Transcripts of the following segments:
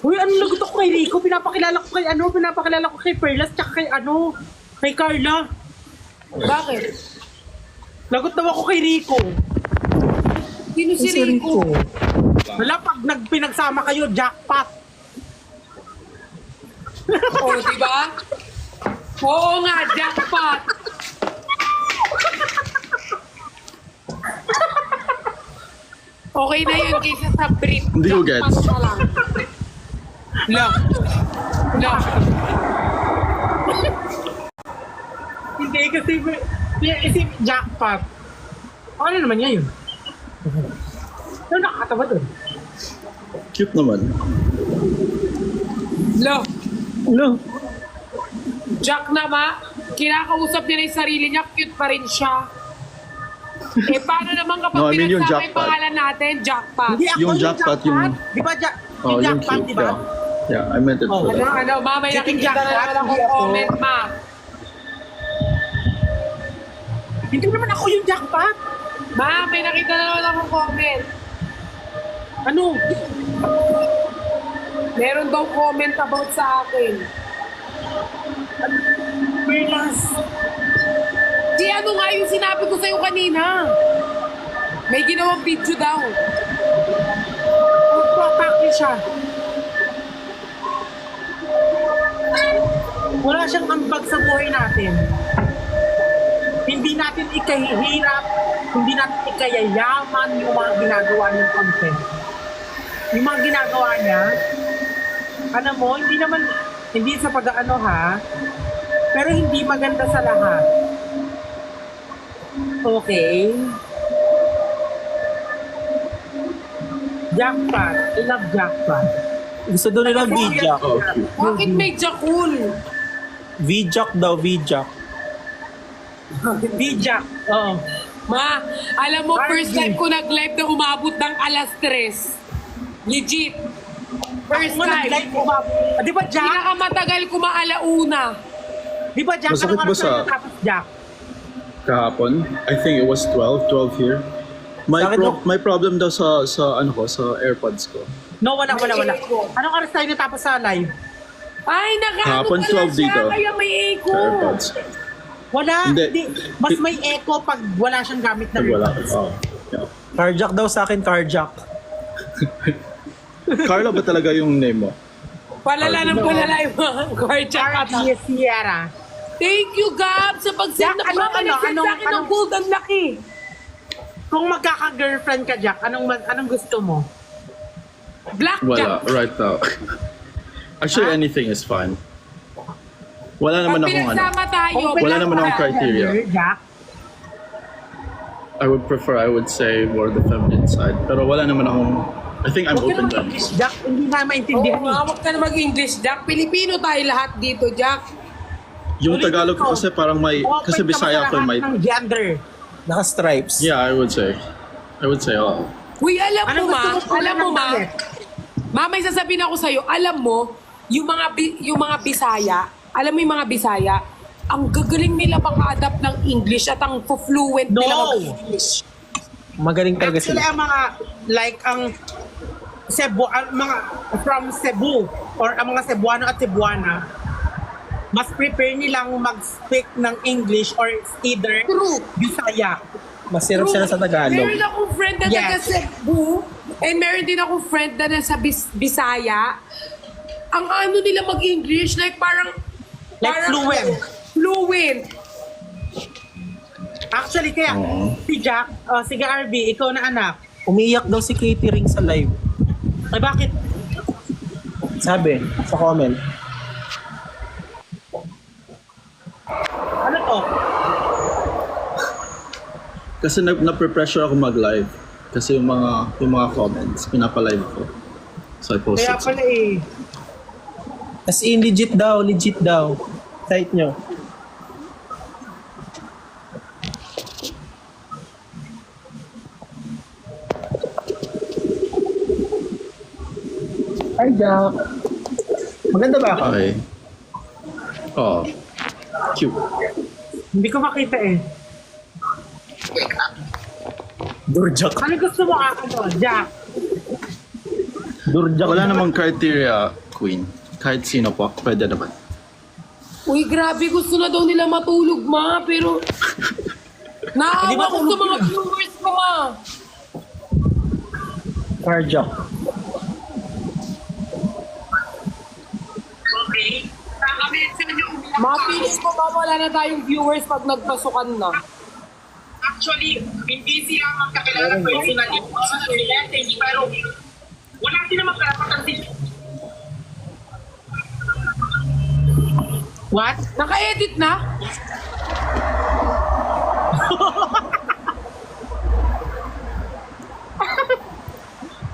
Uy, ano lagot ako kay Rico? Pinapakilala ko kay Perlas, tsaka kay Carla. Bakit? Lagot daw ako kay Rico. Sino si Rico? Wala, pag pinagsama kayo, jackpot. Oo, diba? Oo nga, jackpot. Okay na yun kaysa sa brief. Hindi ko gets. No. Hindi kasi jackpot. Ano naman niya yun? Ano nakakatawa doon? Cute naman. No. Jack naman, kinakausap niya na yung sarili niya, cute pa rin siya. Eh, paano naman kapag No, I mean yung pinagsama yung jackpot. pangalan natin, jackpot? Hindi ako Yung jackpot, yung- Di ba yung Yung jackpot, cute. di ba? Yeah, I meant it Oh, for that. Ma, may Chicken nakikita na jackpot, naman akong hindi ako. comment, ma. Hindi naman ako yung jackpot. Ma, may nakita na naman akong comment. Ano? Meron daw comment about sa akin. Perlas. Si ano nga yung sinabi ko sa'yo kanina? May ginawang video daw. Magpapake siya. Wala siyang ambag sa buhay natin. Hindi natin ikahihirap, hindi natin ikayayaman yung mga ginagawa niyang content. Yung mga ginagawa niya, alam mo, hindi sa pag-ano ha, pero hindi maganda sa lahat. Okay? Jackpot. I love jackpot. Gusto doon nila V-Jack. Oh, cute. Bakit may jakul? V-Jack daw, V-Jack. B-Jack. Oo. Ma, alam mo, Barbie. first time ko nag-live na umabot ng alas 3. Legit. First Ako nga time. nag-live umabot. Ah, di ba, Jack? Pinakamatagal ko maalauna. Di ba, Jack? Masakit Anong ba oras sa- tayo natapos, Jack? Kahapon, I think it was 12 here. Bakit My problem daw sa AirPods ko. No, wala. May echo. Anong oras tayo natapos sa live? Ay, nakaano Kahapon, pala 12 siya, dito. kaya may echo. Sa AirPods. Wala. Hindi. Mas may echo pag wala siyang gamit na Pag wala. earbuds. Oh, yeah. Carjack daw sa akin, Carjack. Carla ba talaga yung name mo? Palala ng palala yung mga kwartya ka. RG Sierra. Thank you, Gab, sa pag-send Jack, ng mga nag-send sa akin ng gold. Ang laki. Kung magkaka-girlfriend ka, Jack, anong gusto mo? Blackjack. Wala, right now. Actually, anything is fine. Wala naman Pag akong pinagsama tayo, Wala naman akong blackjack. criteria. Jack. I would say more the feminine side. Pero wala naman akong, I think I'm Huwag ka open naman to English, Jack. Hindi na Oo maintindihan. nga, huwag ka na mag-English, Jack. Pilipino tayo lahat dito, Jack. Yung Tagalog ko kasi parang may, kasi Bisaya ko may, ng gender. Naka-stripes. yeah, I would say, oh. Uy, alam Anong mo, gusto mo alam mo, ng damit? may sasabihin ako sa'yo, alam mo, yung mga Bisaya, alam mo yung mga Bisaya, ang gagaling nila maka-adapt ng English at ang fluent nila No. mag-English. Magaling talaga Actually, sila. ang mga, like, ang Cebu, ang mga from Cebu, or ang mga Cebuano at Cebuana, mas prepare nilang mag-speak ng English or either True. Bisaya. Masirap sila sa Tagalog. Meron akong friend na Yes. taga Cebu, and meron din akong friend na nasa Bisaya. Ang ano nila mag-English, like parang Fluent. Fluent. Actually, kaya, si Jack, sige RB, ikaw na anak. Umiiyak daw si Katie Ring sa live. Ay, bakit? Sabi, sa comment. Ano to? Kasi na-pressure ako mag-live. Kasi yung mga comments, pinapalive ko. So I posted. Kaya pala eh. As in, legit daw. Site nyo. Hi, Jack. Maganda ba ako? Okay. Oh. Cute. Hindi ko makita eh. Durjak. Ano gusto mo ano, Jack? Durjak. Wala namang criteria, Queen. Kahit sino po, pwede naman. Uy, grabe, gusto na daw nila matulog, ma. Pero, Di naawa ba ko sa tulog mga sila? viewers ko, ma. Carjack. Okay. Mapilis ko ba wala na tayong viewers pag nagpasukan na? Actually, hindi sila magkakilala personally. Pero wala sila magkarapatan din. What? Naka-edit na?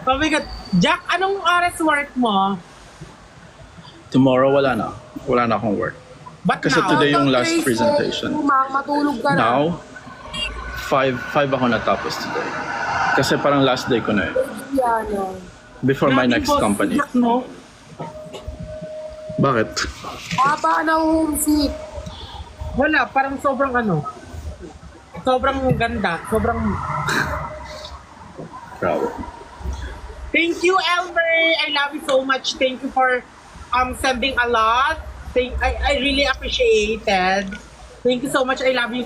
Oh my God. Jack, anong oras work mo? Tomorrow, wala na. Wala na akong work. Ba't Kasi now? today yung last Trace, presentation. Matulog ka na. Now, 5 ako natapos today. Kasi parang last day ko na eh. Yan, oh. Before my Grabe, next boss, company. Jack, no? Bakit? Haba na homesick. Wala, parang sobrang ano. Sobrang ganda. Sobrang... Grabe. Thank you, Elmer. I love you so much. Thank you for sending a lot. I really appreciate it. Thank you so much. I love you.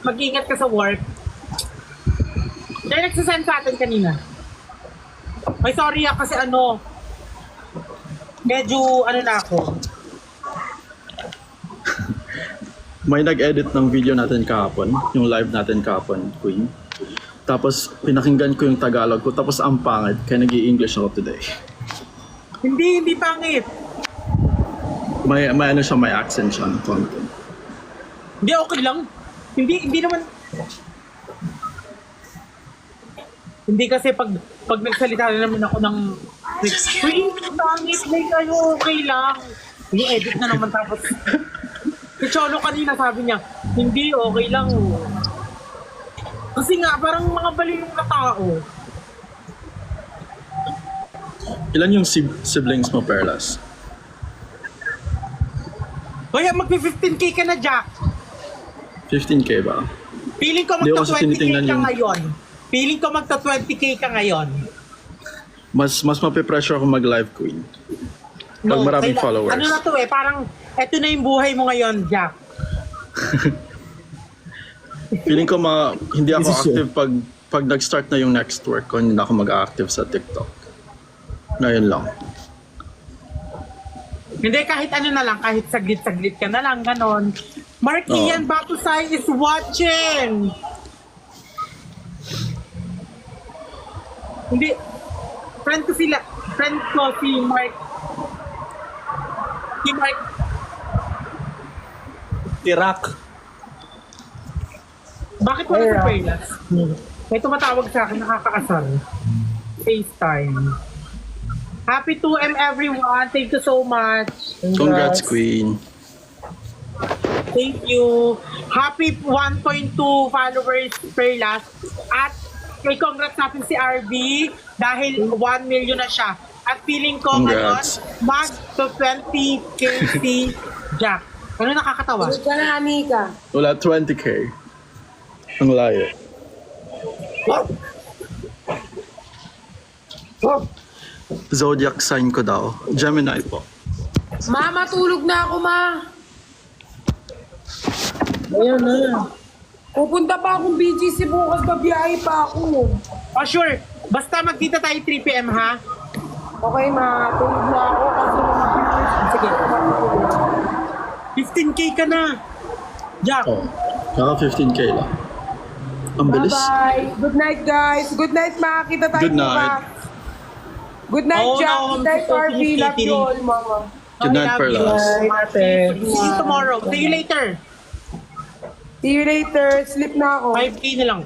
Mag-ingat ka sa work. Kaya nagsasend sa atin kanina. Ay, sorry kasi medyo na ako. May nag-edit ng video natin kahapon, yung live natin kahapon, Queen. Tapos pinakinggan ko yung Tagalog ko, tapos ang pangit, kaya nag-i-English ako today. Hindi pangit. May ano siya, may accent siya ng konti. Hindi, okay lang. Hindi naman. Hindi kasi pag nagsalita na naman ako ng screen, pangit, like okay lang. I-edit na naman tapos. Si Cholo kanina sabi niya, hindi, okay lang. Kasi nga, parang mga baliw yung katao. Ilan yung siblings mo, Perlas? Kaya magpi-15K ka na, Jack. 15K ba? Feeling ko Hindi ko kasi magta-20K tinitingnan ka yung- ngayon. Feeling ko magta-20K ka ngayon. Mas mape-pressure ako mag-live, Queen. Pag maraming followers. Ano na to parang eto na yung buhay mo ngayon, Jack. Feeling ko hindi ako Decision. active pag nag-start na yung next work ko, hindi na ako mag-active sa TikTok. Ngayon lang. Hindi, kahit ano na lang, kahit saglit-saglit ka na lang, ganon. Mark Oo. Ian Batusay is watching! Hindi, friend ko si Mark. Si Mark, Tirak. bakit wala sa Perlas? May tumatawag sa akin, nakakaasar. FaceTime. Happy 2M everyone. Thank you so much. Congrats, Queen. Thank you. Happy 1.2 followers per last. At kay congrats natin si RB dahil 1 million na siya. At feeling ko ngayon, Congrats. mag to 20K si Jack. Ano nakakatawa? Tulog ka na, Anika. Wala, 20K. Ang layo. Zodiac sign ko daw. Gemini po. Ma, matulog na ako, ma. Ayan na. Pupunta pa akong BGC bukas, babiyahe pa ako. Oh sure. Basta magkita tayo 3 PM ha. Okay, ma. Tulog na ako kasi Sige. 15K ka na. Jack. Oh. Kaka 15K lang. Ang bilis. Bye-bye. Good night, guys. Good night, ma. Kita tayo Good night. bukas. Good night, Oh, Jack. no, Good night, I'm RV. Love you all, mama. Good night, I love Perlas. you. Ate. See you tomorrow. See you later. See you later. Sleep na ako. 5K na lang.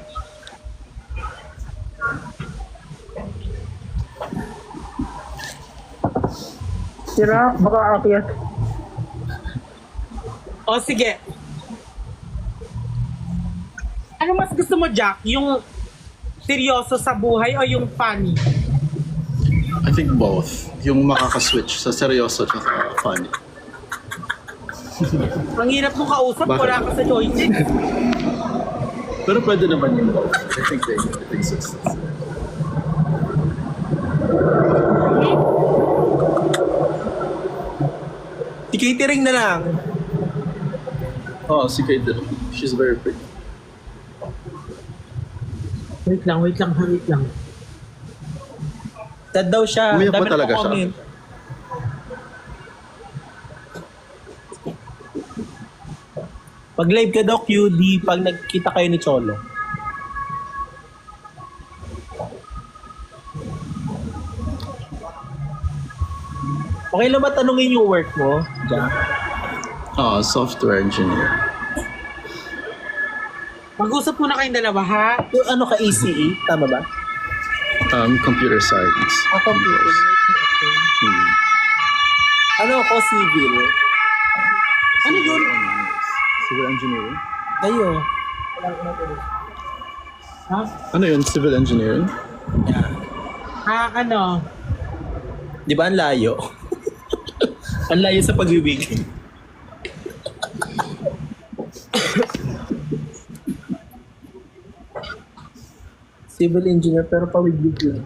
Tirak, baka akyat. O sige. Ano mas gusto mo, Jack? Yung seryoso sa buhay o yung funny? I think both. Yung makaka-switch sa seryoso at funny. Ang hirap mong kausap, Bakit? wala ka sa choices. Pero pwede naman yung both. I think they exist. Si catering na lang. Oh, si Kate. She's very pretty. Wait lang. Sad daw siya. Umiyak ba Dami na talaga siya? comment. Pag live ka daw, QD, pag nagkita kayo ni Cholo. Okay lang ba tanungin yung work mo, Jack? Oh, software engineer. Mag-usap muna kayong dalawa, ha? Yung ano ka, ACE? Tama ba? Computer science. Computer. Hmm. Ano ako, civil? Ano yun? Civil engineering? Kayo. Ha? Ano yun? Civil engineering? Ano? Di ba ang layo? Ang layo sa pag-ibig. Civil engineer pero pawibig yun.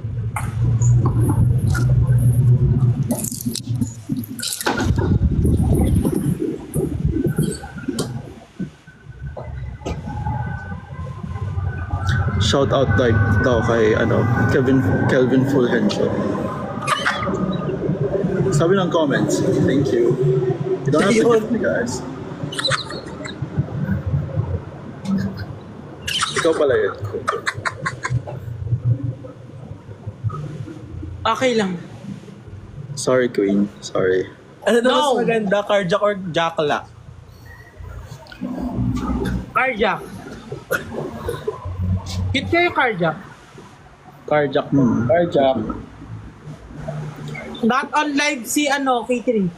Shout out like daw kay Kelvin Fulgencio. Sabi ng comments, thank you. You don't have to gift me, guys. Ikaw pala yun. Okay lang. Sorry, Queen. Sorry. Ano na No. mas maganda, carjack or jackla? Carjack. Hit kayo carjack. Carjack mo. Carjack. Not on live si catering.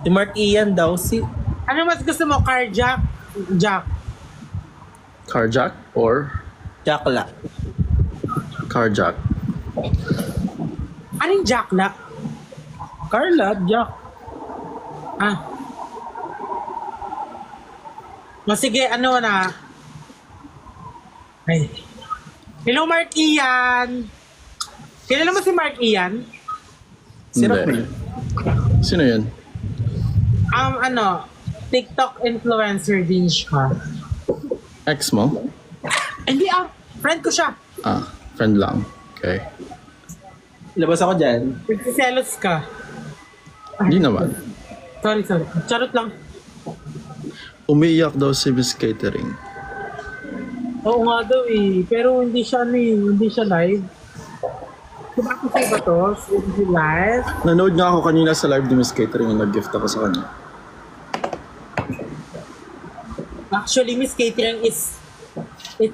Si Mark Ian daw, si Ano mas gusto mo? Carjack? Jack. Carjack or Jackla. carjack? Anong jackla? Carla, Jack. Ah. Sige, ano na. Ay. Hello, Mark Ian. Kilala mo si Mark Ian? Sino Hindi. ba? Sino yun? TikTok influencer din siya. Ex mo? Hindi friend ko siya. Ah, friend lang. Okay. Labas ako dyan. Nagsiselos ka. Hindi naman. Sorry. Charot lang. Umiiyak daw si Miss Catering. Oo nga daw eh. Pero hindi siya hindi siya live. Diba ako sa iba to? Hindi live. Nanood nga ako kanina sa live ni Miss Catering yung nag-gift ako sa kanya. Actually, Miss Catering it's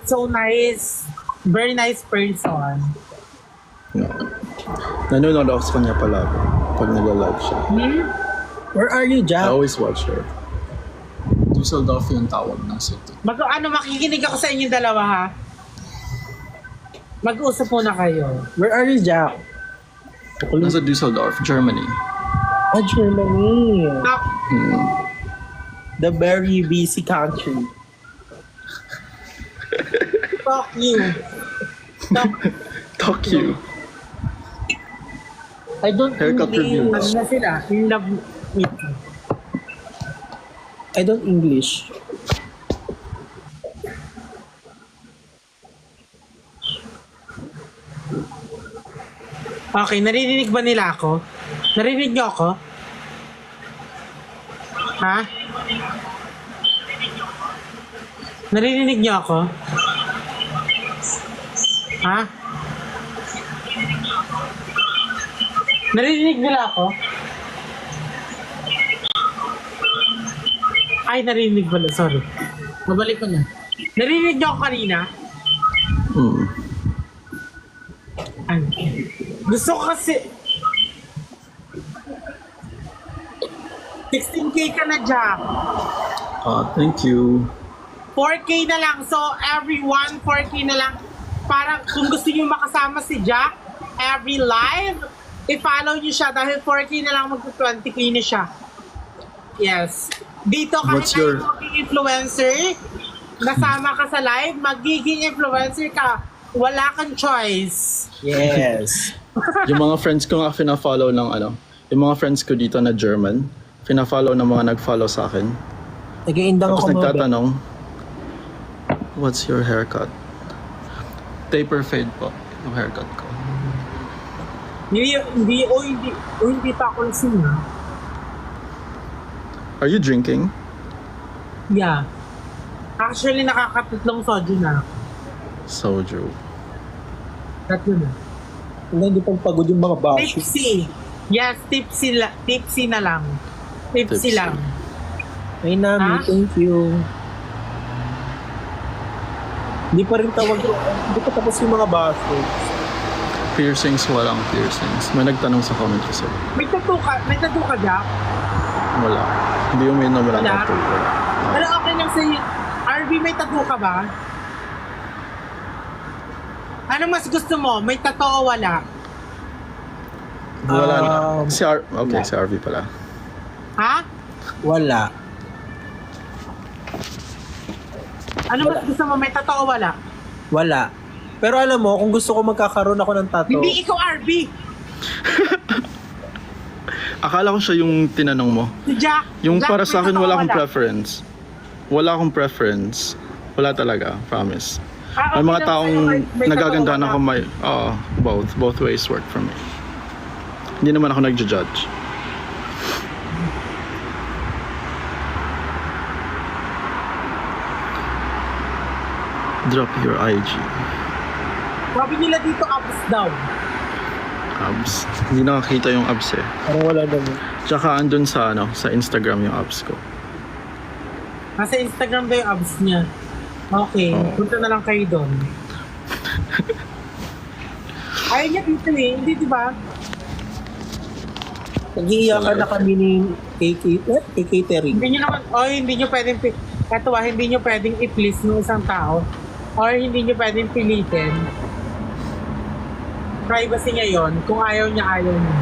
so nice. Very nice person. No. Nanonood ako sa kanya pala pag nag-live siya. Where are you, I Jack? always watch her. Dusseldorf yung tawag ng city. Makikinig ako sa inyong dalawa ha. Mag-usap muna kayo. Where are you, Jack? Nasa Dusseldorf, Germany. Germany. Hmm. The very busy country. Fuck you. Talk you. I don't Haircut reviews. Ano na sila? In love with you. I don't English. Okay, naririnig ba nila ako? Narinig niyo ako? Ha? Naririnig niyo ako? Ha? Naririnig nila ako? Ay, narinig pala. Sorry. Mabalik ko na. Narinig niyo ako kanina? Hmm. Ano? Gusto ko kasi 16K ka na, Jack. Thank you. 4K na lang. So, everyone, 4K na lang. Para kung gusto niyo makasama si Jack, every live, i-follow niyo siya dahil 4K na lang mag-20K na siya. Yes. Dito, kahit What's your- na magiging influencer, nasama ka sa live, magiging influencer ka. Wala kang choice. Yes. Yung mga friends ko nga fina-follow ng yung mga friends ko dito na German, Pina-follow ng mga nag-follow sa akin. Nag-iindang Tapos ako mga nagtatanong, what's your haircut? Taper fade po yung haircut ko. Hindi pa ako lasing ha. Are you drinking? Yeah. Actually, nakakatatlong soju na. Soju. Tatlo na. Hindi pang pagod yung mga bashi. Tipsy. Yes, tipsy na lang. Tipsy Tipsy. lang. Ay, Nami, Ha? thank you. Hindi pa rin tawag. Hindi pa tapos yung mga bashi. Piercings, walang piercings. May nagtanong sa comment kasi. May tattoo ka, Jack? Wala. Hindi uminom wala Wala? tattoo. Pero okay lang sa'yo. RV, may tattoo ka ba? Ano mas gusto mo? May tattoo o wala? Wala na. wala. Si RV pala. Ha? Wala. Ano mas gusto mo? May tattoo o wala? Wala. Pero alam mo, kung gusto ko magkakaroon ako ng tattoo, Hindi ikaw, RV. Akala ko siya yung tinanong mo. Si Jack. Yung Jack, para may sa akin, tattoo o wala akong preference. Wala akong preference. Wala talaga, promise. Ah, May okay mga lang taong sa'yo, may nagaganda tattoo o na wala? ako may... both ways work for me. Hindi naman ako nagja-judge. Drop your IG. Sabi nila dito, abs daw. Abs. Hindi nakakita yung abs eh. parang wala naman. Tsaka andun sa sa Instagram yung abs ko. Nasa Instagram daw yung abs niya. Okay, punta na lang kayo doon. Ayaw niya dito eh, hindi diba? Nag-iiyakan na kami ni catering. Hindi nyo naman, hindi nyo pwedeng, hindi nyo pwedeng i-please ng isang tao or hindi nyo pwedeng pilitin. Privacy niya yon. Kung ayaw niya, ayaw niya.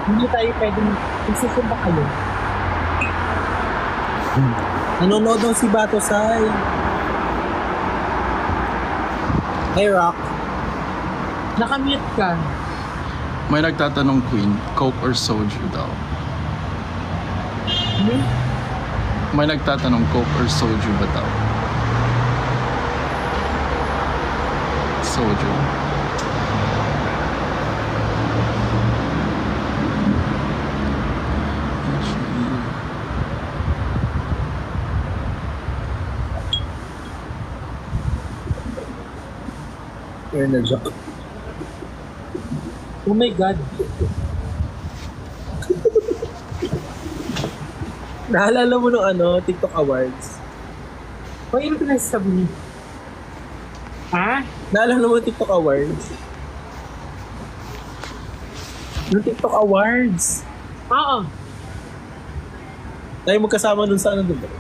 Hindi tayo pwedeng isusumba kayo. Nanonood daw si Bato Sai. Hey, Rock. Nakamute ka. May nagtatanong Queen, Coke or Soju daw. Hmm? May nagtatanong Coke or Soju ba daw? Soju. You're na joke. Oh my God. Naalala mo nung TikTok Awards? O, ano ka nasasabi niya? Ha? Naalala mo TikTok Awards? Yung TikTok Awards. Oo. Tayo magkasama dun sa diba?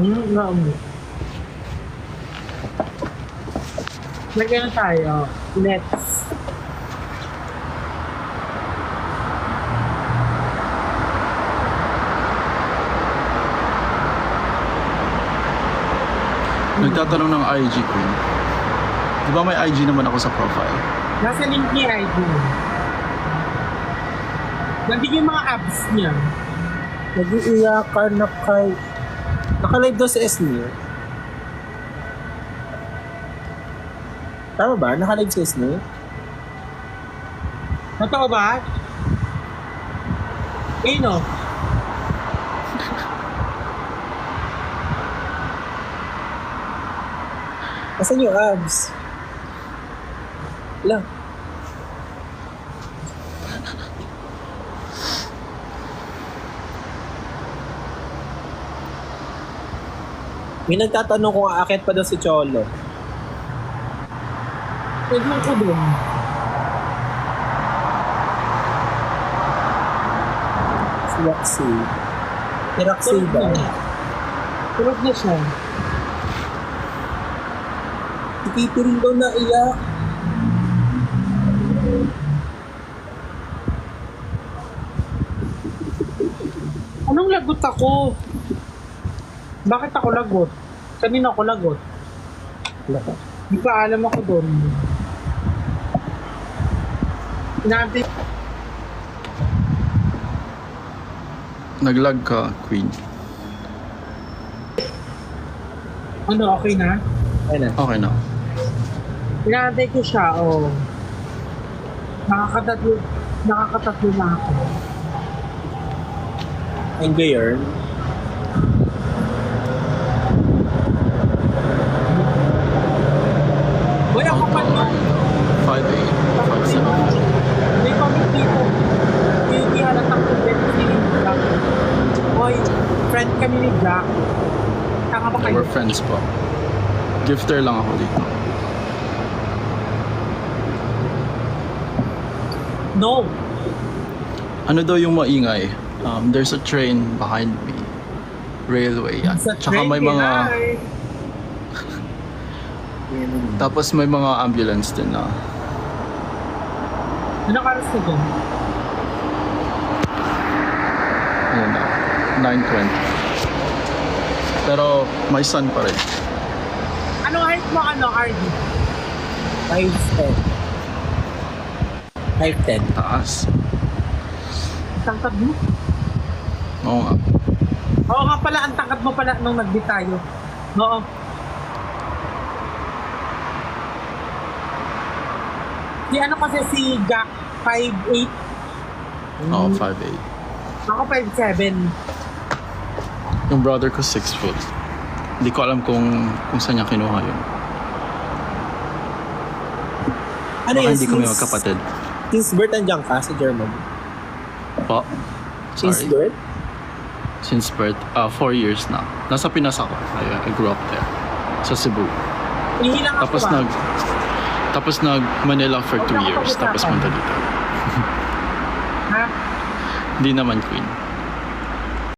Nga mo. Lagyan tayo. Let's. Nagtatanong ng IG Queen. Di ba may IG naman ako sa profile? Nasa link niya ID. Nandun yung mga apps niya. Nag-iiyakan na kay... Naka-live daw si Esnir. Tama ba? Naka-live si Esnir? Totoo ba? No. Asan yung abs? Wala. May nagtatanong kung aakit pa daw si Cholo. Pwede mo ko doon. Si Roxy. Si Roxy ba? Tulog na siya. Si Catering daw na iyak. Anong lagot ako? Bakit ako lagot? Kanina ako lagot. Di pa alam ako doon. Inaantay. Naglag ka, Queen. Ano, okay na? Ayun na. Okay na. Inaantay ko siya, oh. Nakakatatlo na ako. Enjoy your. Boy, ako pa nung 5'8", 5'7". may comment dito. Hindi halatang content si Jack. Boy, friend kami ni Jack. Tanga ba kayo? We're friends po. Gifter lang ako dito. No. Ano daw yung maingay? There's a train behind me. Railway yan. Sa Tsaka train, may mga... Pinay. Tapos may mga ambulance din na. Ano karas ko dun? Ano na? 9:20. Pero may sun pa rin. Ano height mo, RD? 5'10". 5'10". Taas. Tangkad mo? Oo nga. Oo nga pala, ang tangkad mo pala nung nag-beat tayo. Oo. Si ano kasi si Jack, 5'8". Oo, 5'8". Ako 5'7". Yung brother ko 6 foot. Hindi ko alam kung saan niya kinuha yun. Ano Baka yun? hindi kami magkapatid. Since birth nandiyan ka sa Germany? Po? Since Sorry. birth? Since birth, 4 years na. Nasa Pinas ako. I grew up there. Sa Cebu. Ihilang ako Tapos nag Manila for 2 years. Tapos punta dito. Ha? Hindi naman, Queen.